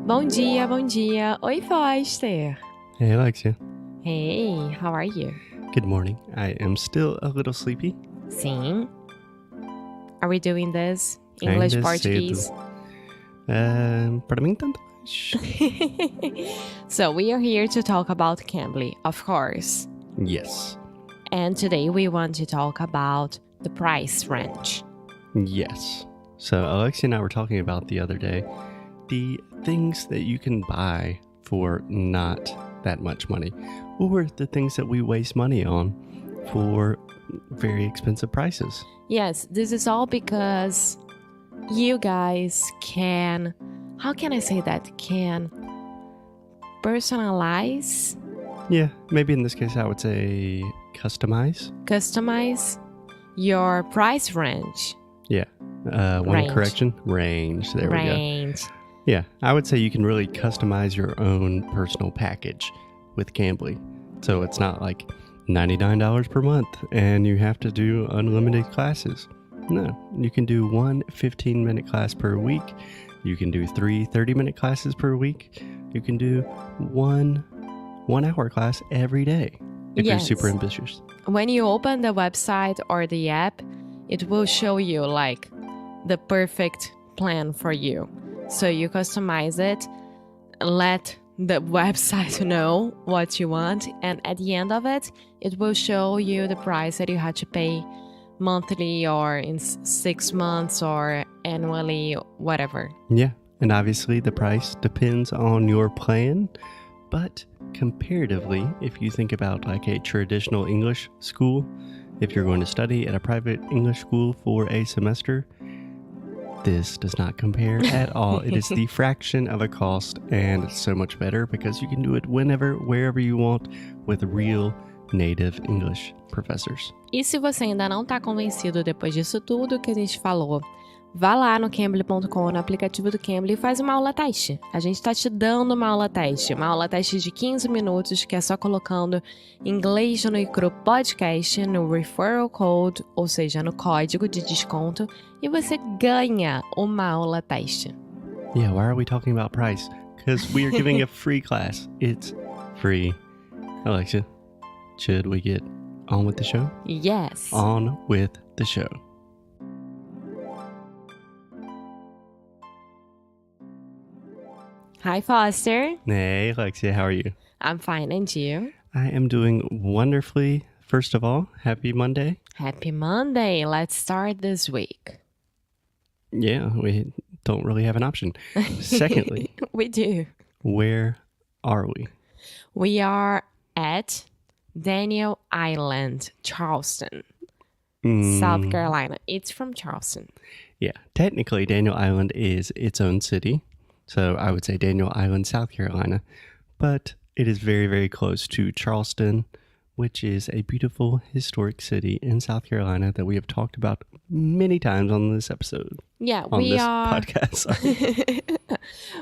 Bom dia, bom dia. Oi, Foster. Hey, Alexia. Hey, how are you? Good morning. I am still a little sleepy. Sim. Are we doing this? English, Ainda Portuguese? Para mim, tanto faz. So, we are here to talk about Cambly, of course. Yes. And today we want to talk about the price range. Yes. So, Alexia and I were talking about the other day the things that you can buy for not that much money, or the things that we waste money on for very expensive prices. Yes, this is all because you guys can, how can I say that? Can personalize, Yeah, maybe in this case I would say customize. customize your price range. Yeah. One Range. correction. Range. There we go. Range. Yeah, I would say you can really customize your own personal package with Cambly. So it's not like $99 per month and you have to do unlimited classes. No, you can do one 15-minute class per week. You can do 3 30-minute classes per week. You can do one 1-hour class every day if you're Yes. super ambitious. When you open the website or the app, it will show you like the perfect plan for you. So you customize it, let the website know what you want, and at the end of it, it will show you the price that you have to pay monthly or in 6 months or annually, whatever. Yeah, and obviously the price depends on your plan, but comparatively, if you think about like a traditional English school, if you're going to study at a private English school for a semester, this does not compare at all. It is the fraction of a cost, and it's so much better because you can do it whenever, wherever you want with real native English professors. E se você ainda não está convencido depois disso tudo que a gente falou, vá lá no Cambly.com, no aplicativo do Cambly, e faz uma aula teste. A gente está te dando uma aula teste de 15 minutos, que é só colocando Inglês no Icru Podcast no referral code, ou seja, no código de desconto, e você ganha uma aula teste. Yeah, why are we talking about price? Because we are giving a free class. It's free. Alexia, should we get on with the show? Yes. On with the show. Hi, Foster. Hey, Alexia, how are you? I'm fine, and you? I am doing wonderfully. First of all, happy Monday. Happy Monday. Let's start this week. Yeah, we don't really have an option. Secondly, We do. where are we? We are at Daniel Island, Charleston, South Carolina. It's from Charleston. Yeah, technically Daniel Island is its own city. So I would say Daniel Island, South Carolina. But it is very, very close to Charleston, which is a beautiful historic city in South Carolina that we have talked about many times on this episode. Yeah, On we this are. podcast. Sorry.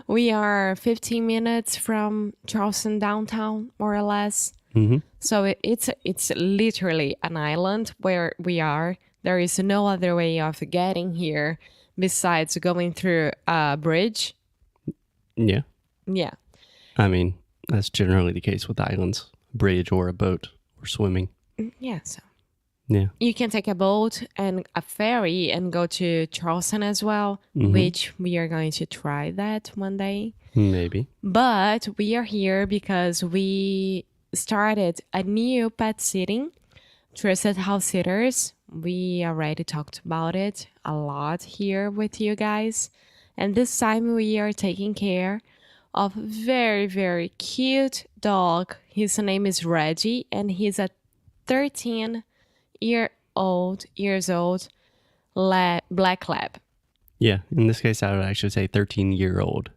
We are 15 minutes from Charleston downtown, more or less. Mm-hmm. So it's literally an island where we are. There is no other way of getting here besides going through a bridge. Yeah. Yeah. I mean, that's generally the case with islands, a bridge or a boat or swimming. Yeah, so Yeah. you can take a boat and a ferry and go to Charleston as well, which we are going to try that one day. Maybe. But we are here because we started a new pet sitting, Trusted House Sitters. We already talked about it a lot here with you guys. And this time we are taking care of very, very cute dog. His name is Reggie, and he's a 13-years old black lab. Yeah. In this case, I would actually say 13-year-old.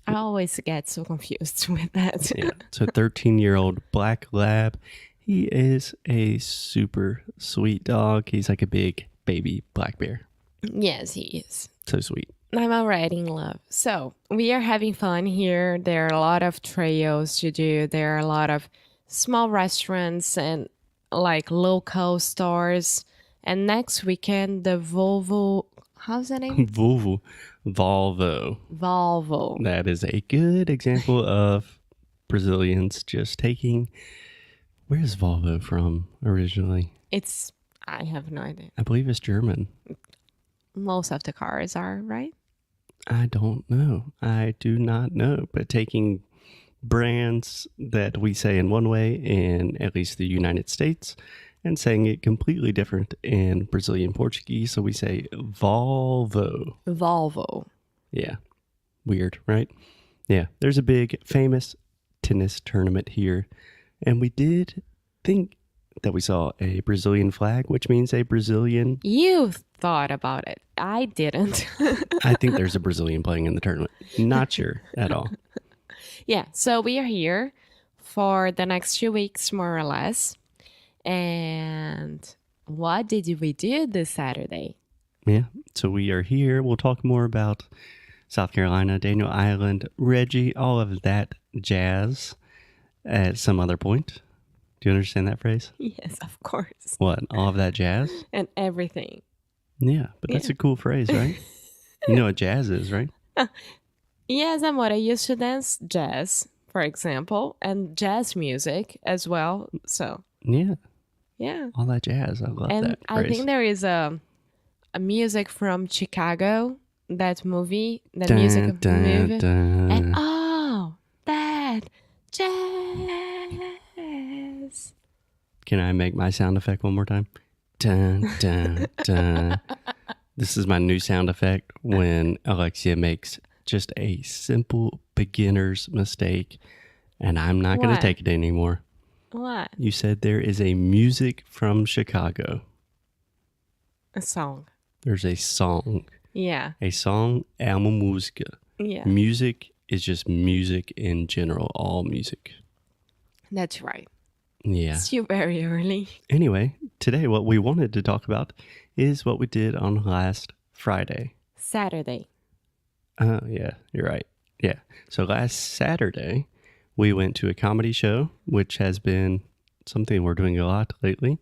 I always get so confused with that. Yeah. So 13-year-old black lab. He is a super sweet dog. He's like a big baby black bear. Yes, he is. So sweet. I'm already in love. So we are having fun here. There are a lot of trails to do. There are a lot of small restaurants and like local stores And next weekend, the Volvo. How's the name? Volvo. Volvo. That is a good example of Brazilians just taking. Where is Volvo from originally? I have no idea. I believe it's German. Most of the cars are, right? I don't know. I do not know. But taking brands that we say in one way in at least the United States and saying it completely different in Brazilian Portuguese. So we say Volvo. Volvo. Yeah. Weird, right? Yeah. There's a big famous tennis tournament here. And we did think that we saw a Brazilian flag, which means a Brazilian. You thought about it. I didn't. I think there's a Brazilian playing in the tournament. Not sure at all. Yeah. So we are here for the next 2 weeks, more or less. And what did we do this Saturday? Yeah. So we are here. We'll talk more about South Carolina, Daniel Island, Reggie, all of that jazz at some other point. Do you understand that phrase? Yes, of course. What? All of that jazz? And everything. Yeah, but that's a cool phrase, right? You know what jazz is, right? Yes, amor. I used to dance jazz, for example, and jazz music as well. So, Yeah. yeah. All that jazz. I love And that phrase. I think there is a music from Chicago, that movie, that music movie. Dun. And that jazz. Can I make my sound effect one more time? Dun, dun, dun. This is my new sound effect when Alexia makes just a simple beginner's mistake, and I'm not going to What? take it anymore. What? You said there is a music from Chicago. A song. There's a song. Yeah. A song é uma música. Yeah. Music is just music in general, all music. That's right. Yeah. It's still very early. Anyway, today what we wanted to talk about is what we did on last Friday. Saturday. Oh, yeah, you're right. Yeah. So last Saturday, we went to a comedy show, which has been something we're doing a lot lately.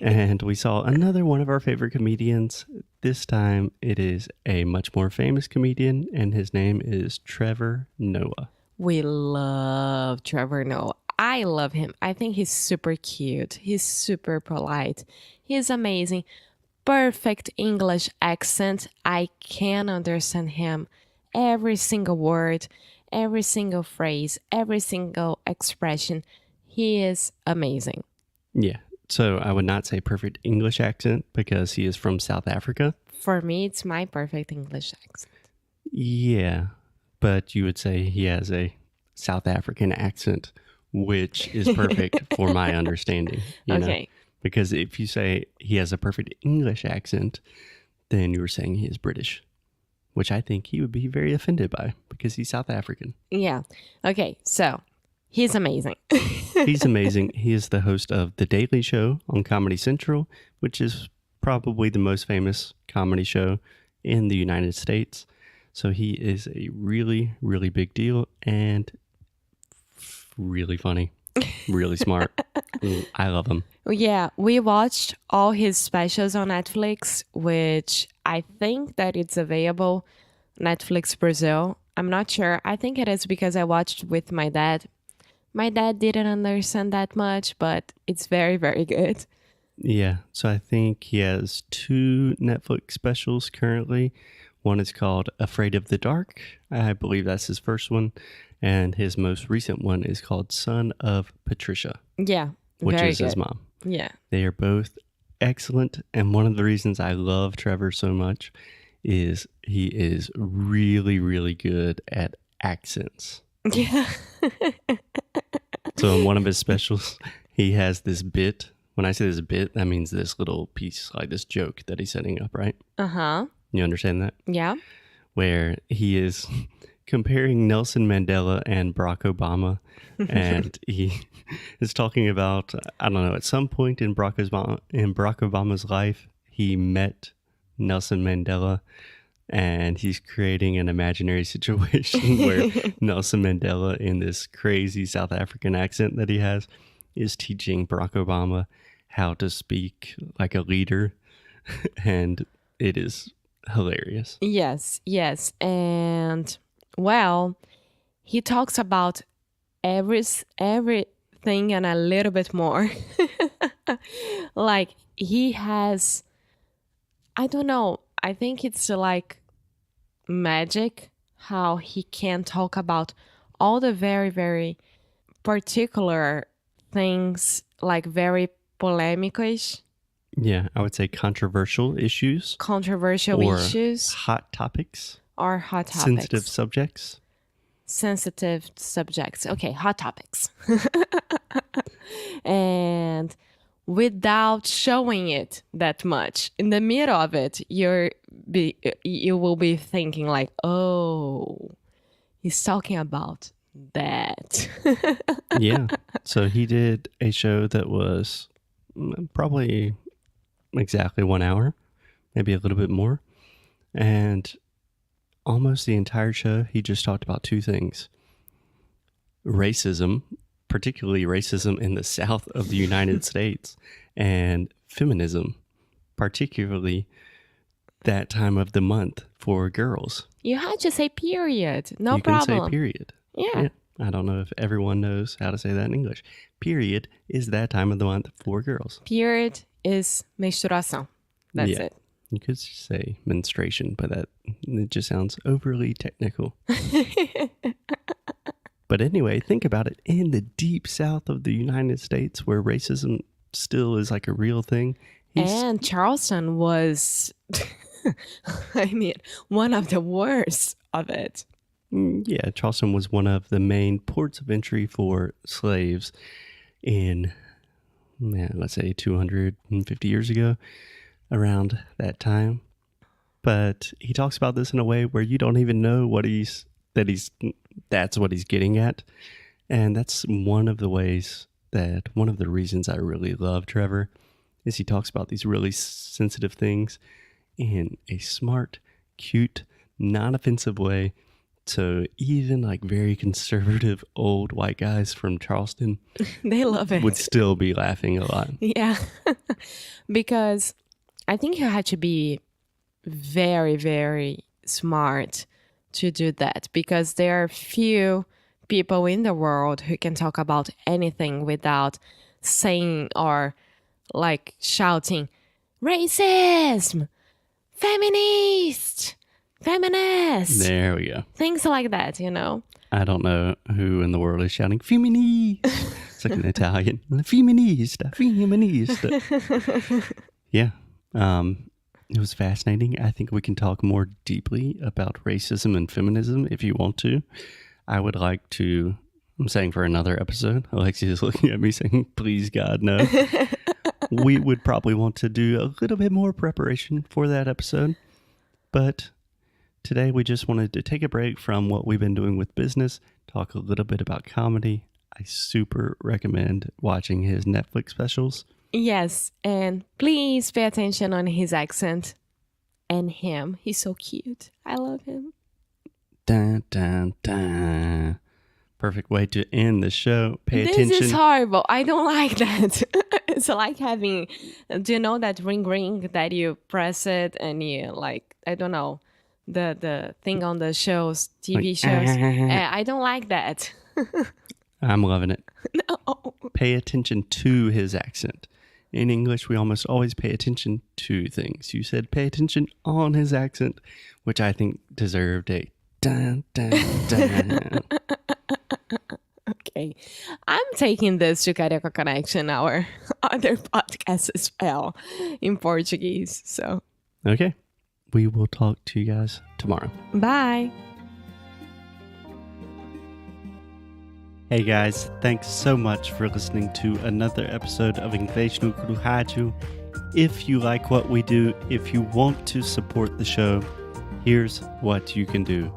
And we saw another one of our favorite comedians. This time it is a much more famous comedian, and his name is Trevor Noah. We love Trevor Noah. I love him. I think he's super cute. He's super polite. He's amazing. Perfect English accent. I can understand him. Every single word, every single phrase, every single expression. He is amazing. Yeah. So I would not say perfect English accent because he is from South Africa. For me, it's my perfect English accent. Yeah. But you would say he has a South African accent, which is perfect for my understanding. You know? Because if you say he has a perfect English accent, then you were saying he is British, which I think he would be very offended by because he's South African. Yeah. Okay. So he's amazing. He's amazing. He is the host of The Daily Show on Comedy Central, which is probably the most famous comedy show in the United States. So he is a really, really big deal and really funny, really smart. I love him. Yeah, we watched all his specials on Netflix, which I think that it's available Netflix Brazil. I'm not sure. I think it is because I watched with my dad. My dad didn't understand that much, but it's very, very good. Yeah, so I think he has 2 Netflix specials currently. One is called Afraid of the Dark. I believe that's his first one. And his most recent one is called Son of Patricia. Yeah, which very is good. his mom. Yeah. They are both excellent. And one of the reasons I love Trevor so much is he is really, really good at accents. Yeah. So in one of his specials, he has this bit. When I say this bit, that means this little piece, like this joke that he's setting up, right? Uh-huh. You understand that? Yeah. Where he is comparing Nelson Mandela and Barack Obama. And he is talking about, I don't know, at some point in Barack Obama's life, he met Nelson Mandela. And he's creating an imaginary situation where Nelson Mandela, in this crazy South African accent that he has, is teaching Barack Obama how to speak like a leader, and it is hilarious. Yes, yes. And well, he talks about everything and a little bit more. Like he has, I don't know, I think it's like magic how he can talk about all the very, very particular things, like very polêmicas, Yeah, I would say controversial issues controversial or issues, hot topics, or hot topics. sensitive subjects. Sensitive subjects. Okay, hot topics. And without showing it that much, in the middle of it, you will be thinking like, oh, he's talking about that. Yeah. So he did a show that was probably exactly 1 hour, maybe a little bit more. And almost the entire show, he just talked about two things: racism, particularly racism in the South of the United States, and feminism, particularly that time of the month for girls. You had to say period. No you problem. can say period. Yeah. I don't know if everyone knows how to say that in English. Period is that time of the month for girls. Period is menstruação. That's Yeah. it. You could say menstruation, but it just sounds overly technical. But anyway, think about it. In the deep South of the United States, where racism still is like a real thing. And Charleston was, I mean, one of the worst of it. Yeah, Charleston was one of the main ports of entry for slaves in, let's say 250 years ago, around that time. But he talks about this in a way where you don't even know that's what he's getting at. And that's one of the reasons I really love Trevor is he talks about these really sensitive things in a smart, cute, non-offensive way. So even like very conservative old white guys from Charleston, they love it, would still be laughing a lot. Yeah. Because I think you had to be very, very smart to do that, because there are few people in the world who can talk about anything without saying or like shouting racism, feminist. There we go. Things like that, you know. I don't know who in the world is shouting feminist. It's like an Italian. Feminista. Yeah. It was fascinating. I think we can talk more deeply about racism and feminism if you want to. I would like to, I'm saying for another episode, Alexia is looking at me saying, please God, no. We would probably want to do a little bit more preparation for that episode. But today we just wanted to take a break from what we've been doing with business, talk a little bit about comedy. I super recommend watching his Netflix specials. Yes, and please pay attention on his accent and him. He's so cute. I love him. Dun, dun, dun. Perfect way to end the show. Pay attention. This is horrible. I don't like that. It's like having, do you know that ring that you press it and you like, I don't know, the thing on the shows, TV shows. I don't like that. I'm loving it. No. Pay attention to his accent. In English, we almost always pay attention to things. You said pay attention on his accent, which I think deserved a dun, dun, dun. Okay. I'm taking this to Carioca Connection, our other podcast as well, in Portuguese. So, Okay. We will talk to you guys tomorrow. bye. Hey guys, thanks so much for listening to another episode of Inglês no Rádio. If you like what we do, if you want to support the show, here's what you can do.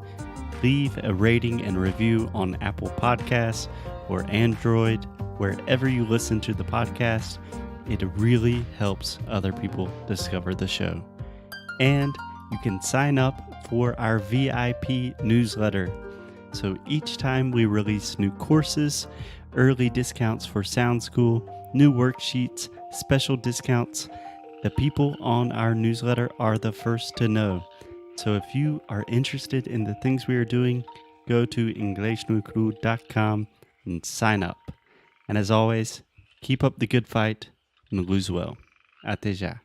Leave a rating and review on Apple Podcasts or Android, wherever you listen to the podcast. It really helps other people discover the show. And you can sign up for our VIP newsletter. So each time we release new courses, early discounts for Sound School, new worksheets, special discounts. The people on our newsletter are the first to know. So if you are interested in the things we are doing, go to inglesnuecru.com and sign up. And as always, keep up the good fight and lose well. Até já.